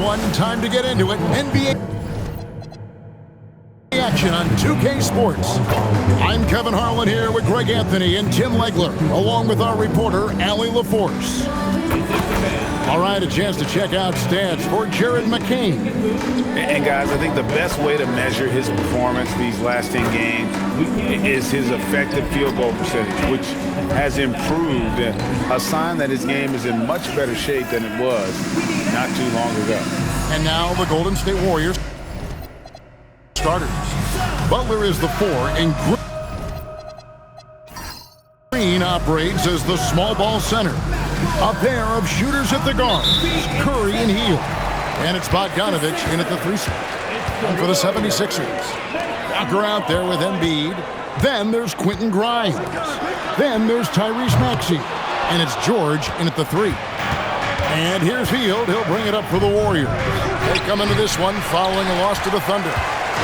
everyone. Time to get into it. NBA action on 2K Sports. I'm Kevin Harlan here with Greg Anthony and Tim Legler, along with our reporter, Allie LaForce. All right, a chance to check out stats for Jared McCain. And guys, I think the best way to measure his performance these last 10 games is his effective field goal percentage, which has improved, a sign that his game is in much better shape than it was not too long ago. And now the Golden State Warriors starters. Butler is the 4, and Green operates as the small ball center. A pair of shooters at the guards, Curry and Hield. And it's Bogdanovich in at the 3 for the 76ers. Walker out there with Embiid. Then there's Quentin Grimes. Then there's Tyrese Maxey. And it's George in at the 3. And here's Hield. He'll bring it up for the Warriors. They come into this one following a loss to the Thunder.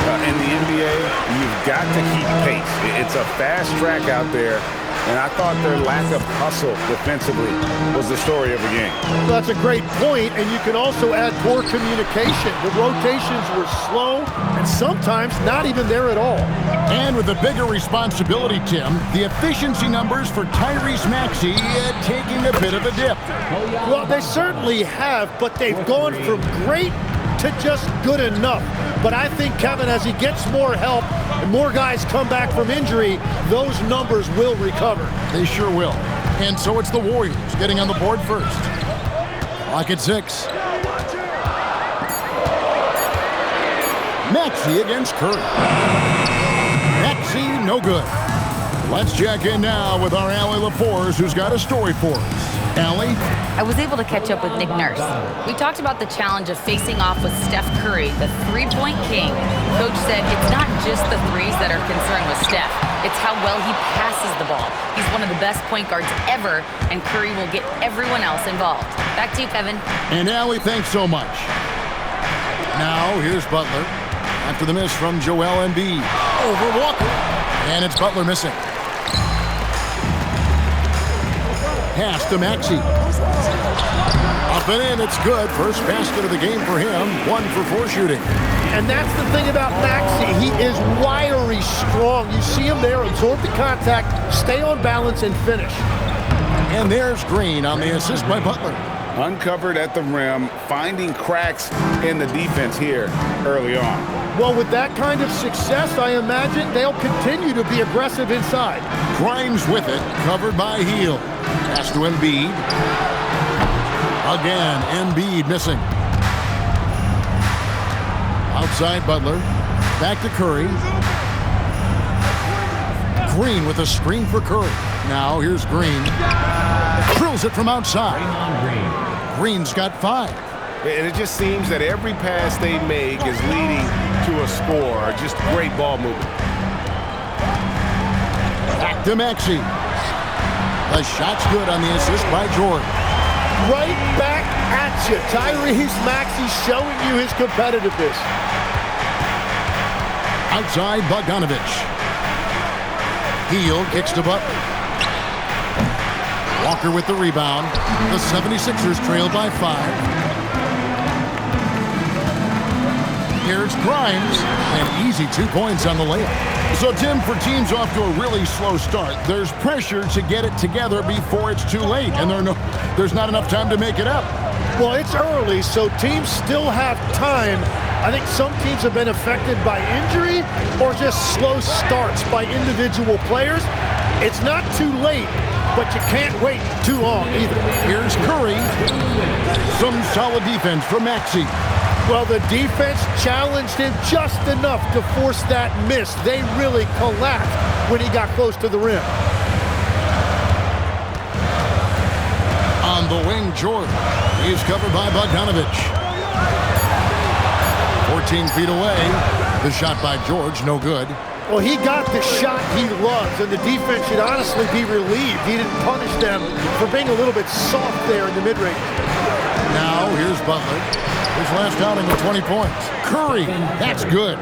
In the NBA, you've got to keep pace. It's a fast track out there. And I thought their lack of hustle defensively was the story of the game. Well, that's a great point, and you can also add poor communication. The rotations were slow and sometimes not even there at all. And with a bigger responsibility, Tim, the efficiency numbers for Tyrese Maxey taking a bit of a dip. Well, they certainly have, but they've gone from great to just good enough. But I think, Kevin, as he gets more help and more guys come back from injury, those numbers will recover. They sure will. And so it's the Warriors getting on the board first. Clock at 6. Maxey against Curry. Maxey, no good. Let's check in now with our Allie LaForce, who's got a story for us. Allie? I was able to catch up with Nick Nurse. We talked about the challenge of facing off with Steph Curry, the three-point king. Coach said it's not just the threes that are concerned with Steph. It's how well he passes the ball. He's one of the best point guards ever, and Curry will get everyone else involved. Back to you, Kevin. And Allie, thanks so much. Now, here's Butler. After the miss from Joel Embiid. Over Walker. And it's Butler missing. Pass to Maxey. Up and in, it's good. First basket of the game for him. 1 for 4 shooting. And that's the thing about Maxey. He is wiry strong. You see him there, absorb the contact, stay on balance, and finish. And there's Green on the assist by Butler. Uncovered at the rim, finding cracks in the defense here early on. Well, with that kind of success, I imagine they'll continue to be aggressive inside. Grimes with it, covered by Hield. Pass to Embiid. Again, Embiid missing. Outside Butler. Back to Curry. Green with a screen for Curry. Now here's Green. Drills it from outside. Green's got 5. And it just seems that every pass they make is leading to a score. Just great ball movement. Back to Maxey. The shot's good on the assist by George. Right back at you. Tyrese Maxey showing you his competitiveness. Outside Bogdanovich. Hield kicks to Butler. Walker with the rebound. The 76ers trail by 5. Here's Grimes, and easy 2 points on the layup. So, Tim, for teams off to a really slow start, there's pressure to get it together before it's too late, and there's not enough time to make it up. Well, it's early, so teams still have time. I think some teams have been affected by injury or just slow starts by individual players. It's not too late, but you can't wait too long either. Here's Curry. Some solid defense from Maxey. Well, the defense challenged him just enough to force that miss. They really collapsed when he got close to the rim. On the wing, George. He's covered by Bogdanovich. 14 feet away. The shot by George, no good. Well, he got the shot he loves, and the defense should honestly be relieved. He didn't punish them for being a little bit soft there in the mid-range. Now, here's Butler. His last outing with 20 points. Curry, that's good.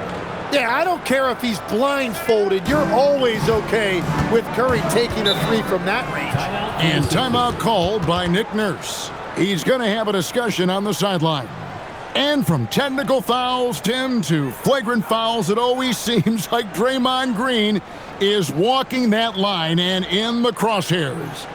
Yeah, I don't care if he's blindfolded. You're always okay with Curry taking a 3 from that range. And timeout called by Nick Nurse. He's going to have a discussion on the sideline. And from technical fouls, Tim, to flagrant fouls, it always seems like Draymond Green is walking that line and in the crosshairs.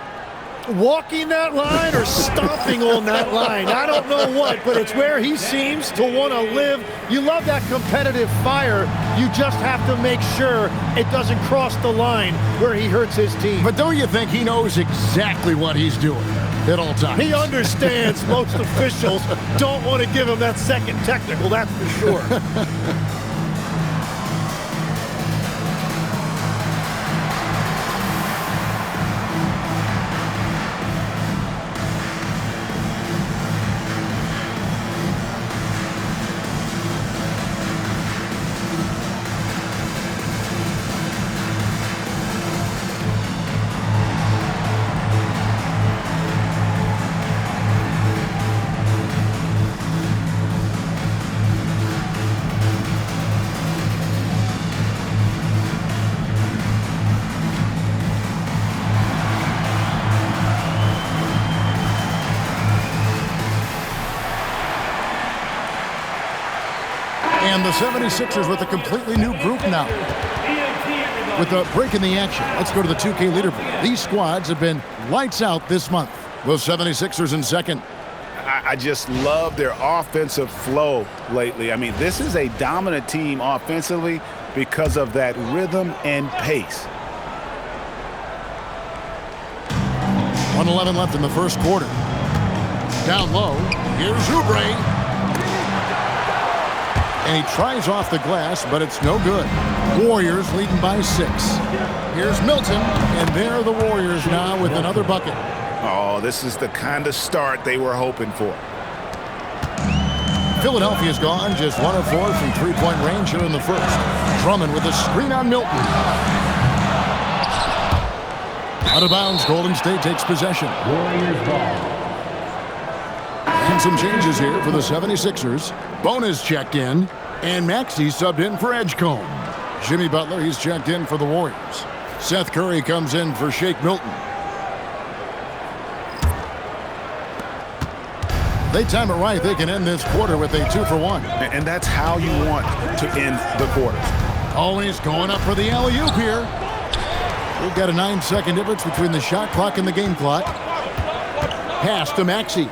Walking that line or stomping on that line. I don't know what, but it's where he seems to want to live. You love that competitive fire. You just have to make sure it doesn't cross the line where he hurts his team. But don't you think he knows exactly what he's doing at all times? He understands most officials don't want to give him that second technical, that's for sure. And the 76ers with a completely new group now. With a break in the action, let's go to the 2K leaderboard. These squads have been lights out this month. The 76ers in second. I just love their offensive flow lately. I mean, this is a dominant team offensively because of that rhythm and pace. 1:11 left in the first quarter. Down low, here's Oubre. And he tries off the glass, but it's no good. Warriors leading by 6. Here's Milton, and there are the Warriors now with another bucket. Oh, this is the kind of start they were hoping for. Philadelphia's gone just 1 of 4 from three-point range here in the first. Drummond with a screen on Milton. Out of bounds, Golden State takes possession. Warriors ball. And some changes here for the 76ers. Bona's checked in, and Maxey subbed in for Edgecombe. Jimmy Butler, he's checked in for the Warriors. Seth Curry comes in for Shake Milton. They time it right. They can end this quarter with a 2-for-1. And that's how you want to end the quarter. Always going up for the alley-oop here. We've got a 9-second difference between the shot clock and the game clock. Pass to Maxey.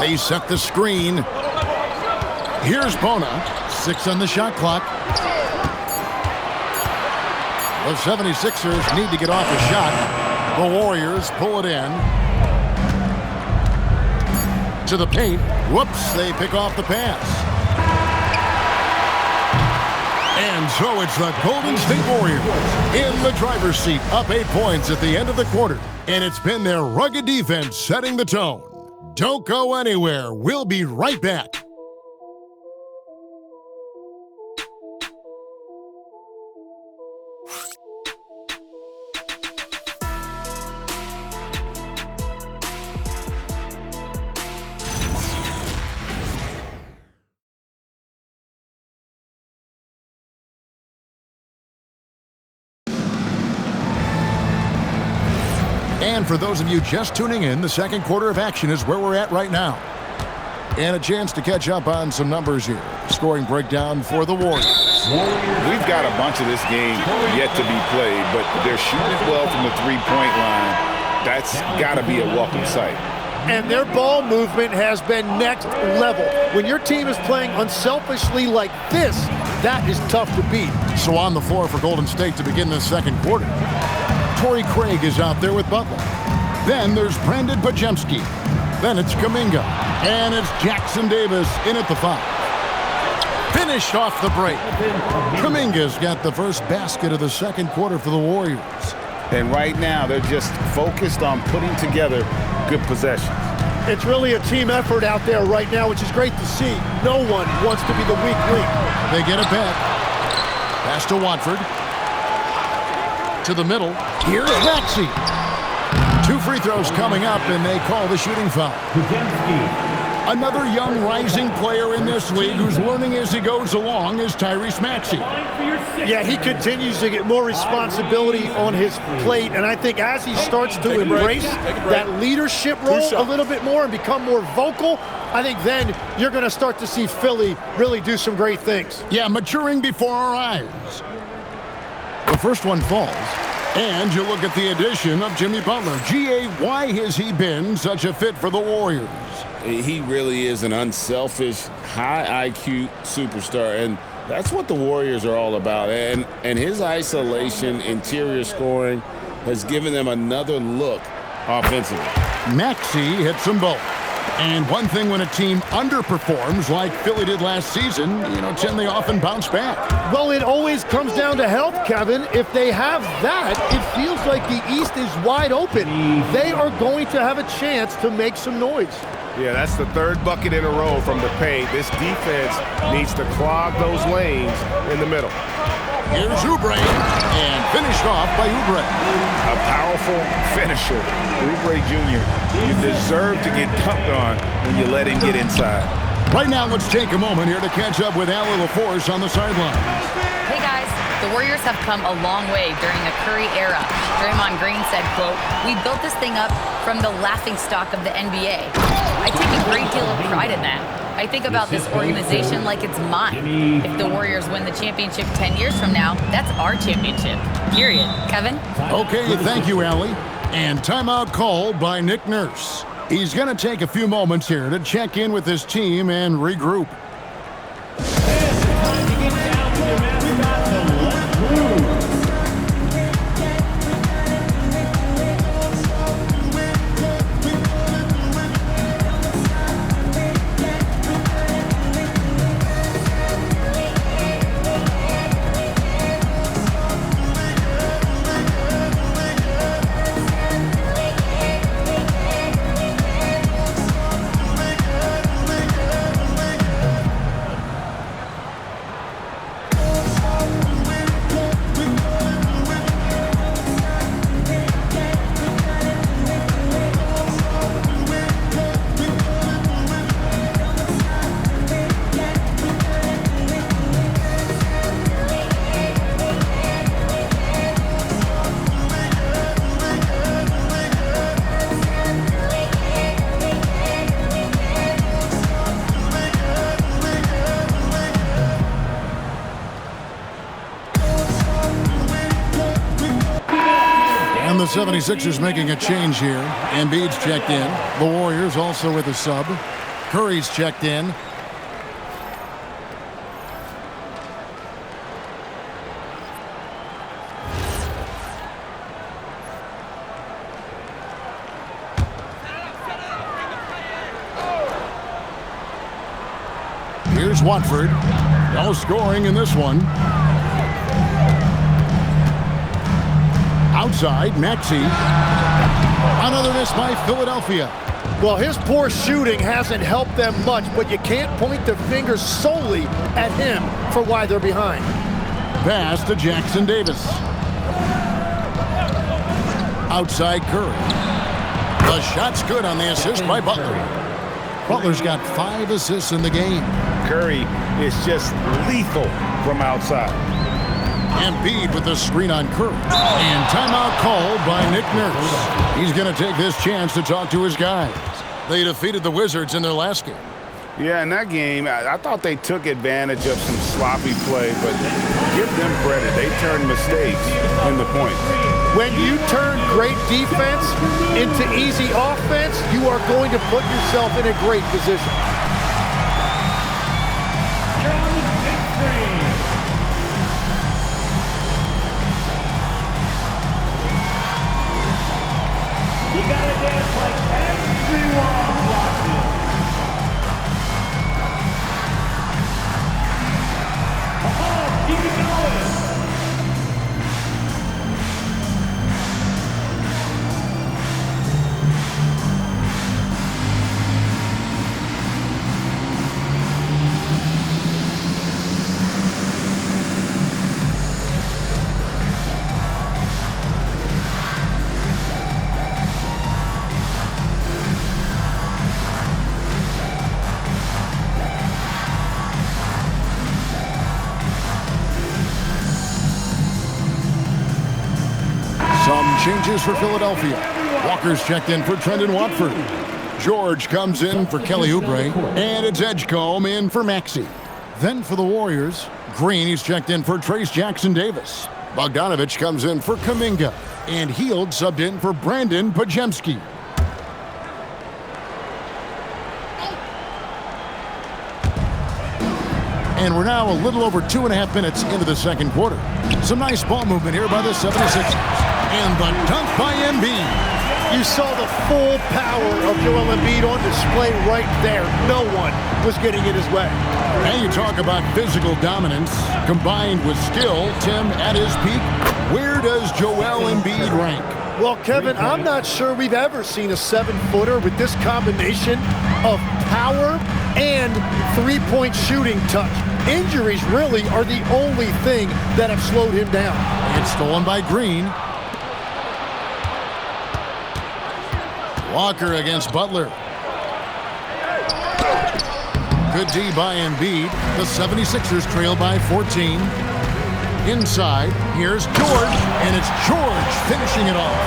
They set the screen. Here's Bona. 6 on the shot clock. The 76ers need to get off a shot. The Warriors pull it in. To the paint. Whoops, they pick off the pass. And so it's the Golden State Warriors in the driver's seat, up 8 points at the end of the quarter. And it's been their rugged defense setting the tone. Don't go anywhere. We'll be right back. And for those of you just tuning in, the second quarter of action is where we're at right now. And a chance to catch up on some numbers here. Scoring breakdown for the Warriors. We've got a bunch of this game yet to be played, but they're shooting well from the three-point line. That's got to be a welcome sight. And their ball movement has been next level. When your team is playing unselfishly like this, that is tough to beat. So on the floor for Golden State to begin this second quarter. Torrey Craig is out there with Butler. Then there's Brandon Podziemski. Then it's Kuminga. And it's Jackson Davis in at the 5. Finished off the break. Kuminga's got the first basket of the second quarter for the Warriors. And right now, they're just focused on putting together good possessions. It's really a team effort out there right now, which is great to see. No one wants to be the weak link. They get it back. Pass to Watford. To the middle. Here's Maxey. 2 free throws coming up, and they call the shooting foul. Podziemski. Another young rising player in this league who's learning as he goes along is Tyrese Maxey. Yeah, he continues to get more responsibility on his plate, and I think as he starts to embrace that leadership role a little bit more and become more vocal, I think then you're going to start to see Philly really do some great things. Yeah, maturing before our eyes. The first one falls, and you look at the addition of Jimmy Butler. G.A., why has he been such a fit for the Warriors? He really is an unselfish, high IQ superstar, and that's what the Warriors are all about. And his isolation, interior scoring has given them another look offensively. Maxey hits them both. And one thing when a team underperforms like Philly did last season, Tim, they often bounce back. Well, it always comes down to health, Kevin. If they have that, it feels like the East is wide open. They are going to have a chance to make some noise. Yeah, that's the third bucket in a row from the paint. This defense needs to clog those lanes in the middle. Here's Oubre, and finished off by Oubre. A powerful finisher. Oubre Jr., you deserve to get dunked on when you let him get inside. Right now, let's take a moment here to catch up with Allie LaForce on the sideline. Hey guys, the Warriors have come a long way during the Curry era. Draymond Green said, quote, "We built this thing up from the laughingstock of the NBA. I take a great deal of pride in that. I think about this organization like it's mine. If the Warriors win the championship 10 years from now, that's our championship. Period." Kevin? Okay, thank you, Allie. And timeout called by Nick Nurse. He's going to take a few moments here to check in with his team and regroup. The 76ers making a change here. Embiid's checked in. The Warriors also with a sub. Curry's checked in. Here's Watford. No scoring in this one. Outside, Maxey. Another miss by Philadelphia. Well, his poor shooting hasn't helped them much, but you can't point the finger solely at him for why they're behind. Pass to Jackson Davis. Outside Curry. The shot's good on the assist by Butler. Butler's got 5 assists in the game. Curry is just lethal from outside. Embiid with the screen on Curry. And timeout called by Nick Nurse. He's going to take this chance to talk to his guys. They defeated the Wizards in their last game. Yeah, in that game, I thought they took advantage of some sloppy play, but give them credit. They turned mistakes into points. When you turn great defense into easy offense, you are going to put yourself in a great position. You gotta dance like everyone watching. Come on, keep it going. changes for Philadelphia. Walker's checked in for Trendon Watford. George comes in for Kelly Oubre. And it's Edgecombe in for Maxey. Then for the Warriors, Green, he's checked in for Trace Jackson-Davis. Bogdanovich comes in for Kuminga. And Hield subbed in for Brandon Podziemski. And we're now a little over 2.5 minutes into the second quarter. Some nice ball movement here by the 76ers. And the dunk by Embiid. You saw the full power of Joel Embiid on display right there. No one was getting in his way. And you talk about physical dominance combined with skill. Tim, at his peak, where does Joel Embiid rank? Well, Kevin, I'm not sure we've ever seen a 7-footer with this combination of power and three-point shooting touch. Injuries really are the only thing that have slowed him down. It's stolen by Green. Walker against Butler. Good D by Embiid. The 76ers trail by 14. Inside, here's George, and it's George finishing it off.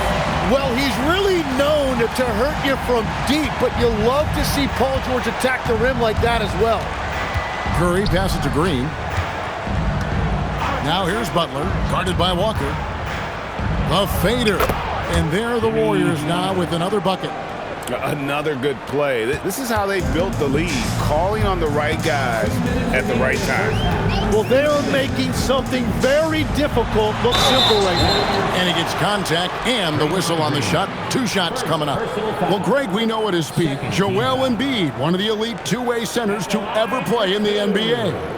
Well, he's really known to hurt you from deep, but you love to see Paul George attack the rim like that as well. Curry passes to Green. Now here's Butler, guarded by Walker. The fader. And there are the Warriors now with another bucket. Another good play. This is how they built the lead, calling on the right guys at the right time. Well, they're making something very difficult look simple right now. And he gets contact and the whistle on the shot. 2 shots coming up. Well, Greg, we know at his peak, Joel Embiid, one of the elite two-way centers to ever play in the NBA.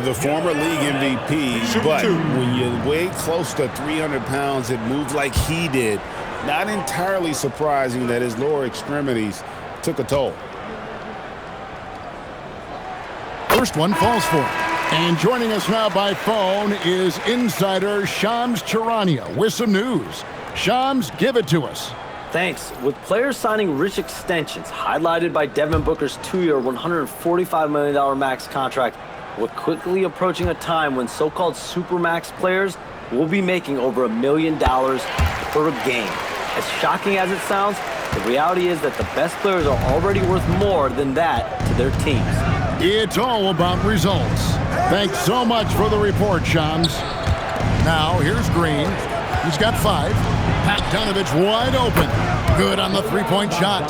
The former league MVP, but when you weigh close to 300 pounds and move like he did, not entirely surprising that his lower extremities took a toll. First one falls for him. And joining us now by phone is insider Shams Charania with some news. Shams, give it to us. Thanks. With players signing rich extensions, highlighted by Devin Booker's 2-year, $145 million max contract, we're quickly approaching a time when so-called supermax players will be making over $1 million per game. As shocking as it sounds, the reality is that the best players are already worth more than that to their teams. It's all about results. Thanks so much for the report, Shams. Now, here's Green. He's got 5. Bogdanovich wide open. Good on the three-point shot.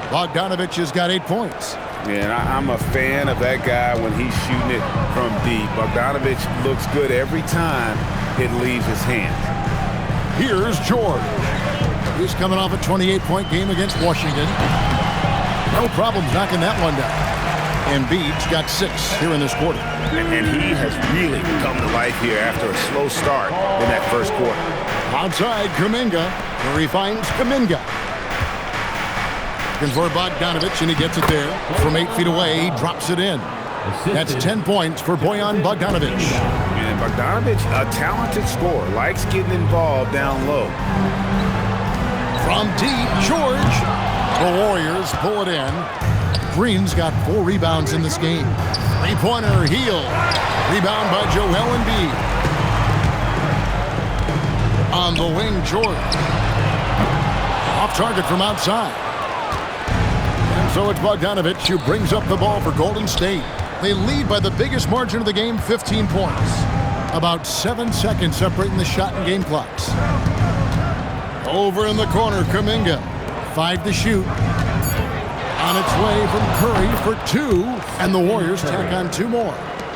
Bogdanovich has got 8 points. Yeah, and I'm a fan of that guy when he's shooting it from deep. Bogdanovich looks good every time it leaves his hands. Here's George. He's coming off a 28-point game against Washington. No problems knocking that one down. Embiid's got 6 here in this quarter. And he has really come to life here after a slow start in that first quarter. Outside, Kuminga. Curry finds Kuminga. Looking for Bogdanovich, and he gets it there. From 8 feet away, he drops it in. That's 10 points for Bojan Bogdanovich. And Bogdanovich, a talented scorer, likes getting involved down low. From deep, George. The Warriors pull it in. Green's got 4 rebounds in this game. Three-pointer, Hield. Rebound by Joel Embiid. On the wing, George. Off target from outside. And so it's Bogdanovich who brings up the ball for Golden State. They lead by the biggest margin of the game, 15 points. About 7 seconds separating the shot and game clocks. Over in the corner, Kuminga. 5 to shoot. On its way from Curry for 2, and the Warriors tack on 2 more.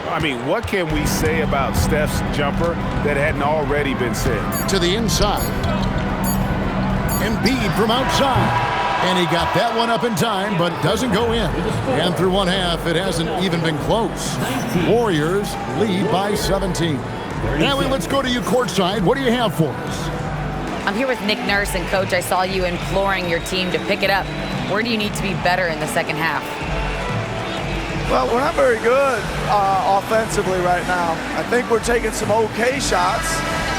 I mean, what can we say about Steph's jumper that hadn't already been said? To the inside. Embiid from outside. And he got that one up in time, but doesn't go in. And through one half, it hasn't even been close. Warriors lead by 17. Allie, let's go to you courtside. What do you have for us? I'm here with Nick Nurse, and Coach, I saw you imploring your team to pick it up. Where do you need to be better in the second half? Well, we're not very good offensively right now. I think we're taking some okay shots,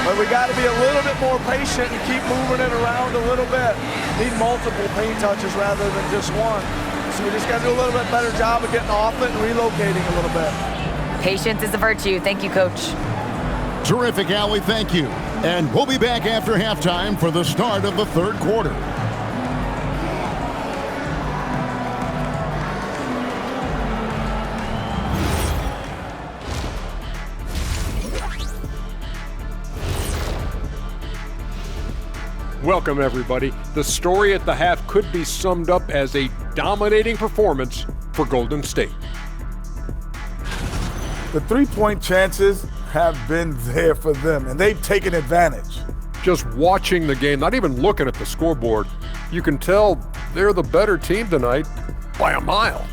but we got to be a little bit more patient and keep moving it around a little bit. Need multiple paint touches rather than just one. So we just got to do a little bit better job of getting off it and relocating a little bit. Patience is a virtue. Thank you, Coach. Terrific, Allie. Thank you. And we'll be back after halftime for the start of the third quarter. Welcome, everybody. The story at the half could be summed up as a dominating performance for Golden State. The three-point chances have been there for them, and they've taken advantage. Just watching the game, not even looking at the scoreboard, you can tell they're the better team tonight by a mile.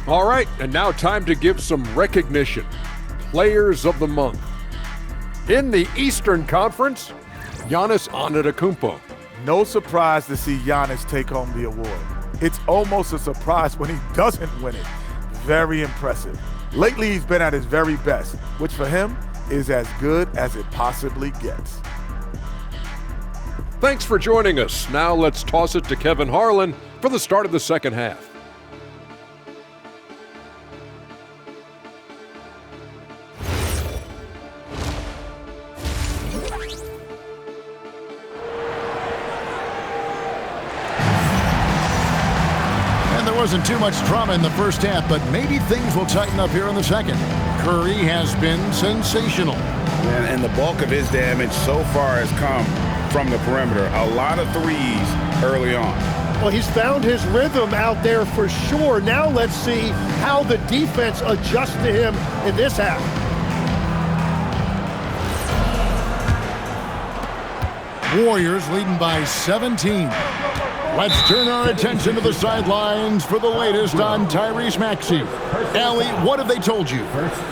All right, and now time to give some recognition. Players of the Month. In the Eastern Conference, Giannis Antetokounmpo. No surprise to see Giannis take home the award. It's almost a surprise when he doesn't win it. Very impressive. Lately, he's been at his very best, which for him is as good as it possibly gets. Thanks for joining us. Now let's toss it to Kevin Harlan for the start of the second half. Wasn't too much drama in the first half, but maybe things will tighten up here in the second. Curry has been sensational. And the bulk of his damage so far has come from the perimeter. A lot of threes early on. Well, he's found his rhythm out there for sure. Now let's see how the defense adjusts to him in this half. Warriors leading by 17. Let's turn our attention to the sidelines for the latest on Tyrese Maxey. Allie, what have they told you?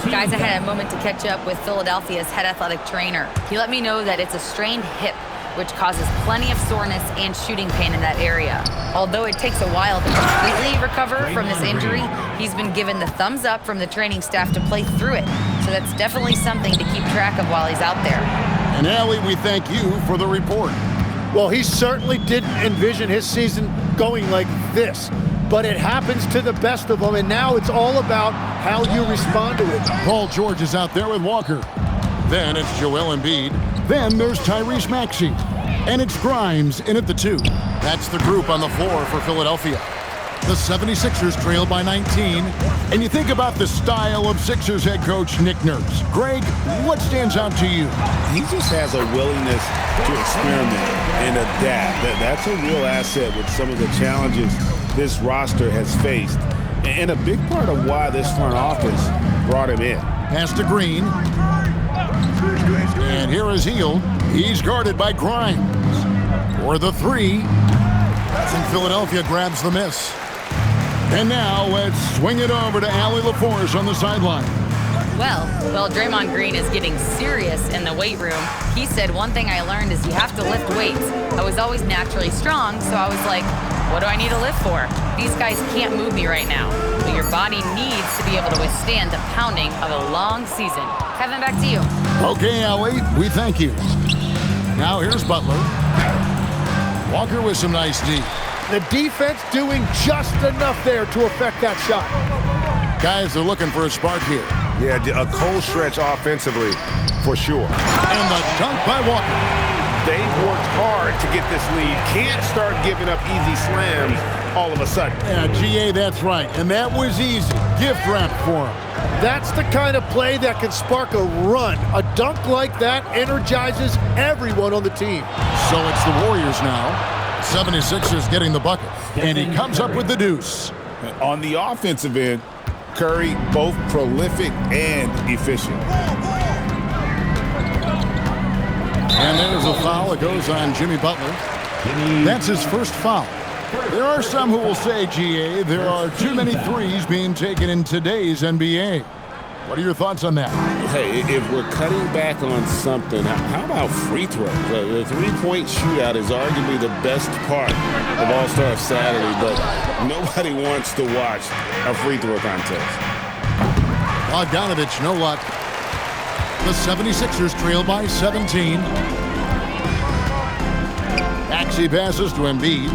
Guys, I had a moment to catch up with Philadelphia's head athletic trainer. He let me know that it's a strained hip, which causes plenty of soreness and shooting pain in that area. Although it takes a while to completely recover from this injury, he's been given the thumbs up from the training staff to play through it. So that's definitely something to keep track of while he's out there. And Allie, we thank you for the report. Well, he certainly didn't envision his season going like this, but it happens to the best of them, and now it's all about how you respond to it. Paul George is out there with Walker. Then it's Joel Embiid. Then there's Tyrese Maxey. And it's Grimes in at the 2. That's the group on the floor for Philadelphia. The 76ers trail by 19. And you think about the style of Sixers head coach Nick Nurse. Greg, what stands out to you? He just has a willingness to experiment and adapt. That's a real asset with some of the challenges this roster has faced. And a big part of why this front office brought him in. Pass to Green. And here is Hield. He's guarded by Grimes. For the 3. And Philadelphia grabs the miss. And now let's swing it over to Allie LaForce on the sideline. Well, Draymond Green is getting serious in the weight room. He said, one thing I learned is you have to lift weights. I was always naturally strong, so I was like, what do I need to lift for? These guys can't move me right now. But your body needs to be able to withstand the pounding of a long season. Kevin, back to you. Okay, Allie, we thank you. Now here's Butler. Walker with some nice D. The defense doing just enough there to affect that shot. Guys are looking for a spark here. Yeah, a cold stretch offensively, for sure. And the dunk by Walker. They've worked hard to get this lead. Can't start giving up easy slams all of a sudden. Yeah, GA, that's right. And that was easy. Gift wrap for him. That's the kind of play that can spark a run. A dunk like that energizes everyone on the team. So it's the Warriors now. 76ers getting the bucket. And he comes up with the deuce. On the offensive end, Curry both prolific and efficient. And there's a foul. It goes on Jimmy Butler. That's his first foul. There are some who will say, GA, there are too many threes being taken in today's NBA. What are your thoughts on that? Hey, if we're cutting back on something, how about free throws? The three-point shootout is arguably the best part of All-Star Saturday, but nobody wants to watch a free throw contest. Bogdanovich, no luck. The 76ers trail by 17. Maxey passes to Embiid.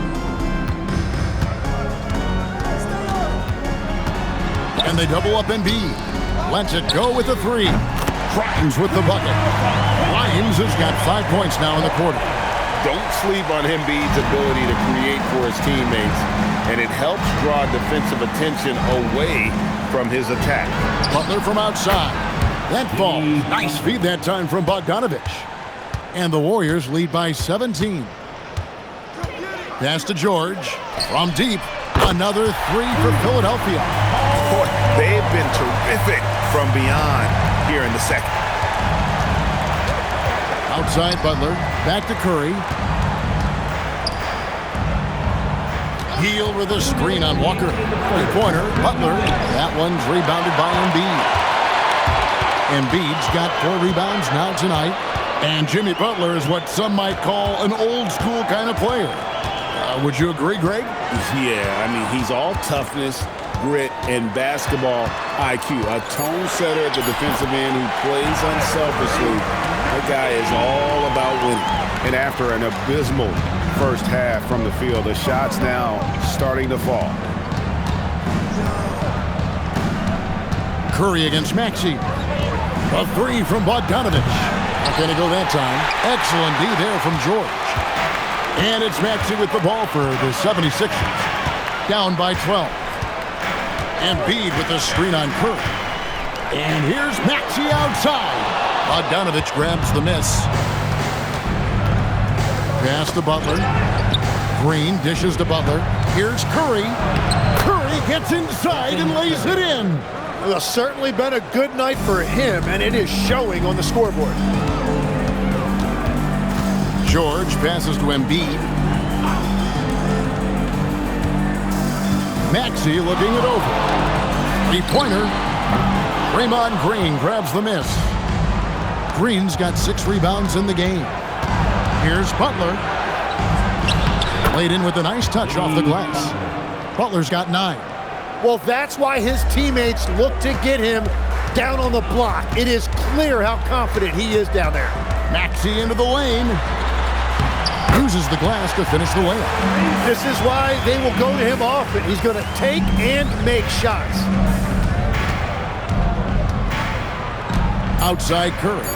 And they double up Embiid. Lets it go with the 3. Grimes with the bucket. Grimes has got 5 points now in the quarter. Don't sleep on Embiid's ability to create for his teammates, and it helps draw defensive attention away from his attack. Butler from outside. That falls. Nice feed that time from Bogdanovich. And the Warriors lead by 17. Pass to George. From deep. Another three for Philadelphia. Boy, they've been terrific from beyond here in the second. Outside Butler. Back to Curry. Hield with a screen on Walker. Three-pointer. Butler. That one's rebounded by Embiid. Embiid's got 4 rebounds now tonight. And Jimmy Butler is what some might call an old-school kind of player. Would you agree, Greg? Yeah, I mean, he's all toughness, grit, and basketball IQ. A tone setter at the defensive end who plays unselfishly. That guy is all about winning. And after an abysmal first half from the field, the shots now starting to fall. Curry against Maxey. A three from Bogdanovich. Not going to go that time. Excellent D there from George. And it's Maxey with the ball for the 76ers. Down by 12. Embiid with the screen on Curry. And here's Maxey outside. Bogdanovich grabs the miss. Pass to Butler. Green dishes to Butler. Here's Curry. Curry gets inside and lays it in. Well, it's certainly been a good night for him, and it is showing on the scoreboard. George passes to Embiid. Maxey looking it over. Three-pointer. Draymond Green grabs the miss. Green's got 6 rebounds in the game. Here's Butler. Laid in with a nice touch off the glass. Butler's got 9. Well, that's why his teammates look to get him down on the block. It is clear how confident he is down there. Maxey into the lane. Uses the glass to finish the layup. This is why they will go to him often. He's going to take and make shots. Outside Curry.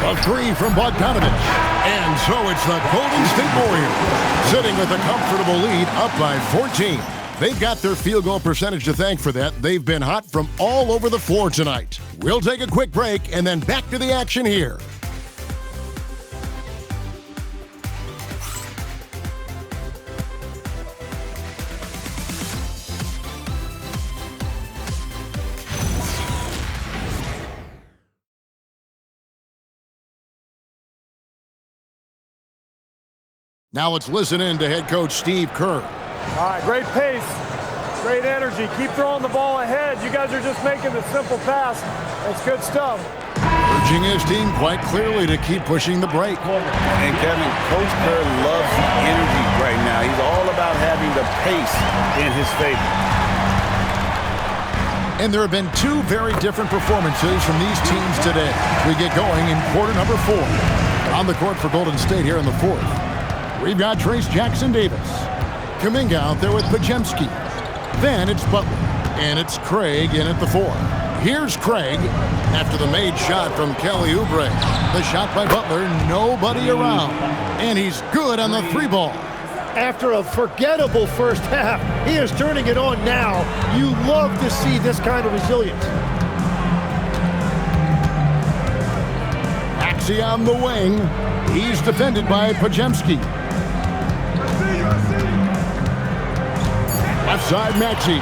A three from Bogdanovich. And so it's the Golden State Warriors sitting with a comfortable lead up by 14. They've got their field goal percentage to thank for that. They've been hot from all over the floor tonight. We'll take a quick break and then back to the action here. Now let's listen in to head coach Steve Kerr. All right, great pace, great energy. Keep throwing the ball ahead. You guys are just making the simple pass. That's good stuff. Urging his team quite clearly to keep pushing the break. And Kevin, Coach Kerr loves the energy right now. He's all about having the pace in his favor. And there have been 2 very different performances from these teams today. We get going in quarter number 4. On the court for Golden State here in the 4th. We've got Trace Jackson-Davis. Kuminga out there with Podziemski. Then it's Butler. And it's Craig in at the 4. Here's Craig after the made shot from Kelly Oubre. The shot by Butler, nobody around. And he's good on the 3-ball. After a forgettable first half, he is turning it on now. You love to see this kind of resilience. Maxey on the wing. He's defended by Podziemski. Left side, Maxey.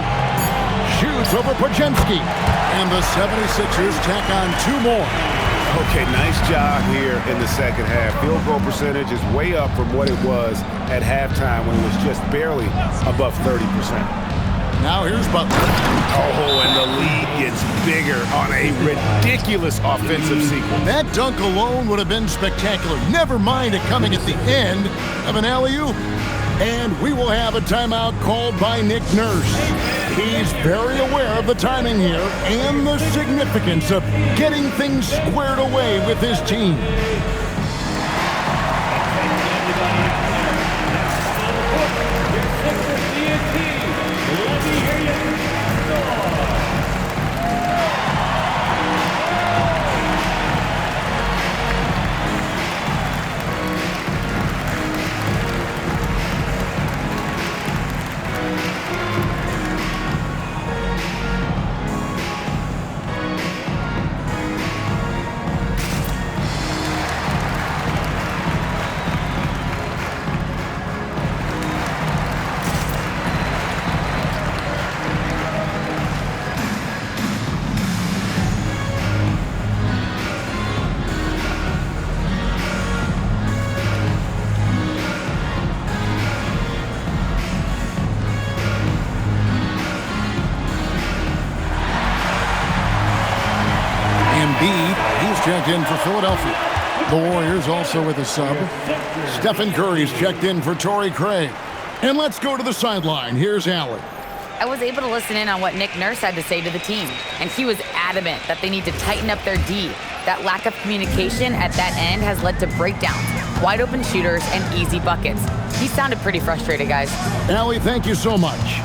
Shoots over Podziemski. And the 76ers tack on 2 more. Okay, nice job here in the second half. Field goal percentage is way up from what it was at halftime when it was just barely above 30%. Now here's Butler. Oh, and the lead gets bigger on a ridiculous offensive sequence. That dunk alone would have been spectacular. Never mind it coming at the end of an alley-oop. And we will have a timeout called by Nick Nurse. He's very aware of the timing here and the significance of getting things squared away with his team. checked in for Philadelphia. The Warriors also with a sub. Stephen Curry's checked in for Torrey Craig. And let's go to the sideline. Here's Allen. I was able to listen in on what Nick Nurse had to say to the team, and he was adamant that they need to tighten up their D. That lack of communication at that end has led to breakdowns, wide open shooters, and easy buckets. He sounded pretty frustrated, guys. Allie, thank you so much.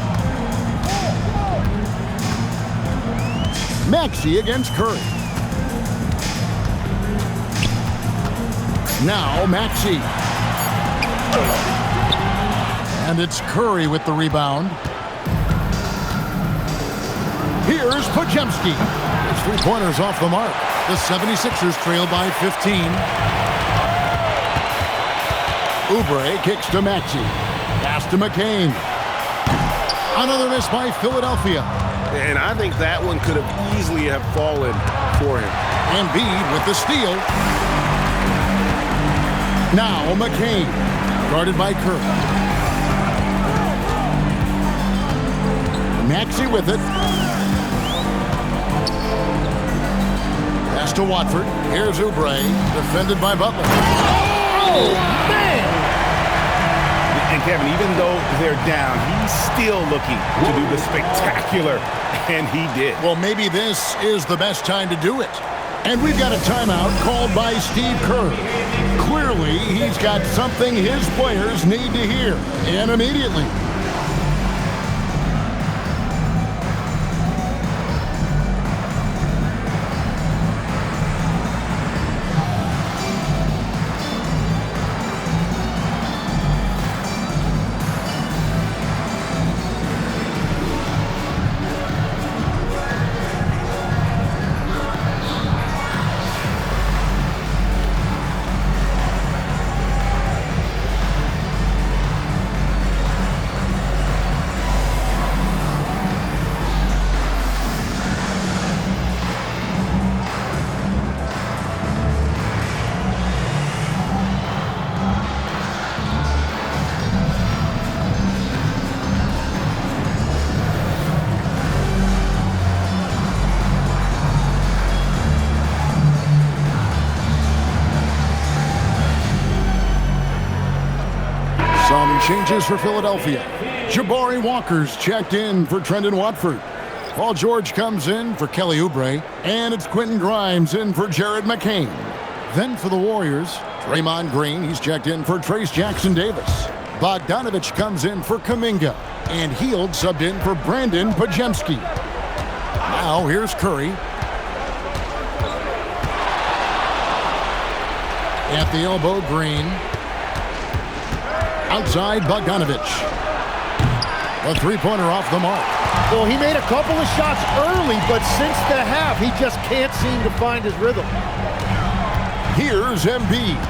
Maxey against Curry. Now Maxey. And it's Curry with the rebound. Here's Podziemski. His three-pointers off the mark. The 76ers trail by 15. Oubre kicks to Maxey. Pass to McCain. Another miss by Philadelphia. And I think that one could have easily have fallen for him. Embiid with the steal. Now McCain, guarded by Curry. Maxey with it. Pass to Watford. Here's Oubre, defended by Butler. Oh, man! And Kevin, even though they're down, he's still looking to do the spectacular, and he did. Well, maybe this is the best time to do it. And we've got a timeout called by Steve Kerr. Clearly, he's got something his players need to hear, and immediately. Some changes for Philadelphia. Jabari Walker's checked in for Trendon Watford. Paul George comes in for Kelly Oubre. And it's Quentin Grimes in for Jared McCain. Then for the Warriors, Draymond Green, he's checked in for Trace Jackson Davis. Bogdanovich comes in for Kuminga. And Hield subbed in for Brandon Podziemski. Now here's Curry. At the elbow, Green. Outside, Bogdanovich. A three-pointer off the mark. Well, he made a couple of shots early, but since the half, he just can't seem to find his rhythm. Here's Embiid.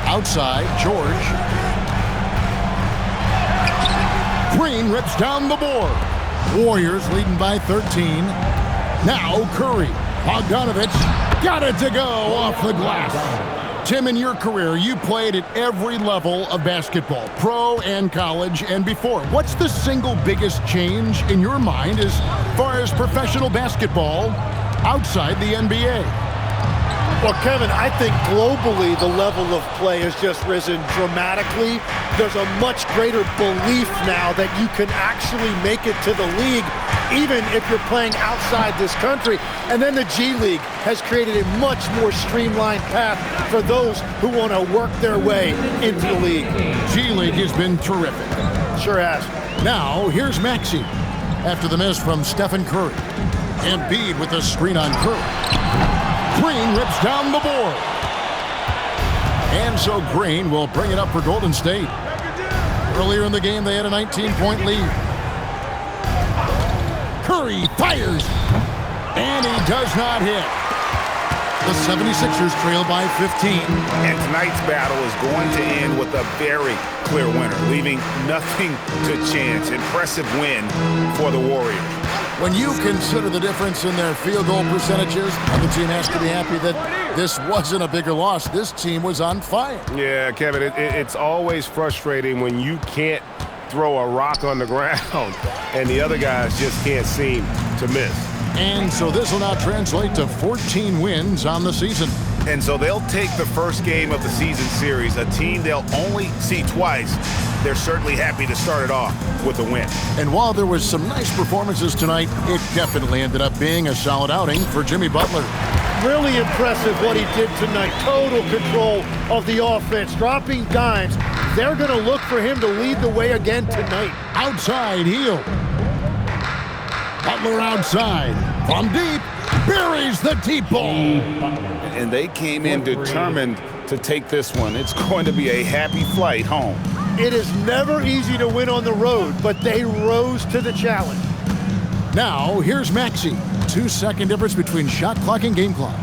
Outside, George. Green rips down the board. Warriors leading by 13. Now Curry. Bogdanovich got it to go off the glass. Tim, in your career, you played at every level of basketball, pro and college and before. What's the single biggest change in your mind as far as professional basketball outside the NBA? Well, Kevin, I think globally the level of play has just risen dramatically. There's a much greater belief now that you can actually make it to the league, even if you're playing outside this country. And then the G League has created a much more streamlined path for those who want to work their way into the league. G League has been terrific. Sure has. Now, here's Maxey after the miss from Stephen Curry. Embiid with the screen on Curry. Green rips down the board. And so Green will bring it up for Golden State. Earlier in the game, they had a 19-point lead. Curry fires. And he does not hit. The 76ers trail by 15. And tonight's battle is going to end with a very clear winner, leaving nothing to chance. Impressive win for the Warriors. When you consider the difference in their field goal percentages, the team has to be happy that this wasn't a bigger loss. This team was on fire. Yeah, Kevin, it's always frustrating when you can't throw a rock on the ground and the other guys just can't seem to miss. And so this will now translate to 14 wins on the season. And so they'll take the first game of the season series, a team they'll only see twice. They're certainly happy to start it off with a win. And while there was some nice performances tonight, it definitely ended up being a solid outing for Jimmy Butler. Really impressive what he did tonight. Total control of the offense, dropping dimes. They're going to look for him to lead the way again tonight. Outside heel. Butler outside. From deep. Buries the deep ball. And they came in determined to take this one. It's going to be a happy flight home. It is never easy to win on the road, but they rose to the challenge. Now, here's Maxey. 2-second difference between shot clock and game clock.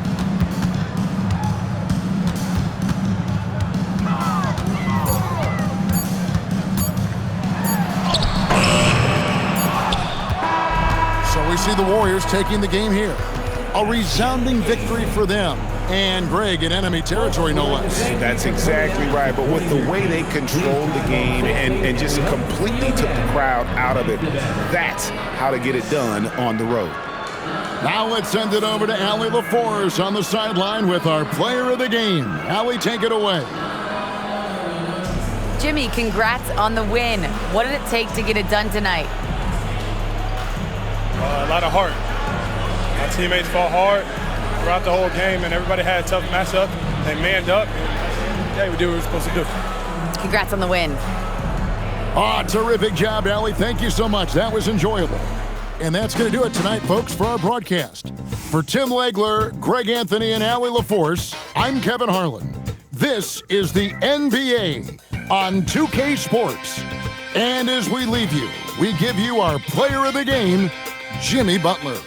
So we see the Warriors taking the game here. A resounding victory for them. And Greg in enemy territory, no less. That's exactly right. But with the way they controlled the game and just completely took the crowd out of it, that's how to get it done on the road. Now let's send it over to Allie LaForce on the sideline with our player of the game. Allie, take it away. Jimmy, congrats on the win. What did it take to get it done tonight? A lot of heart. My teammates fought hard throughout the whole game, and everybody had a tough matchup. They manned up, and yeah, we did what we were supposed to do. Congrats on the win. Oh, terrific job, Allie. Thank you so much. That was enjoyable. And that's going to do it tonight, folks, for our broadcast. For Tim Legler, Greg Anthony, and Allie LaForce, I'm Kevin Harlan. This is the NBA on 2K Sports. And as we leave you, we give you our player of the game, Jimmy Butler.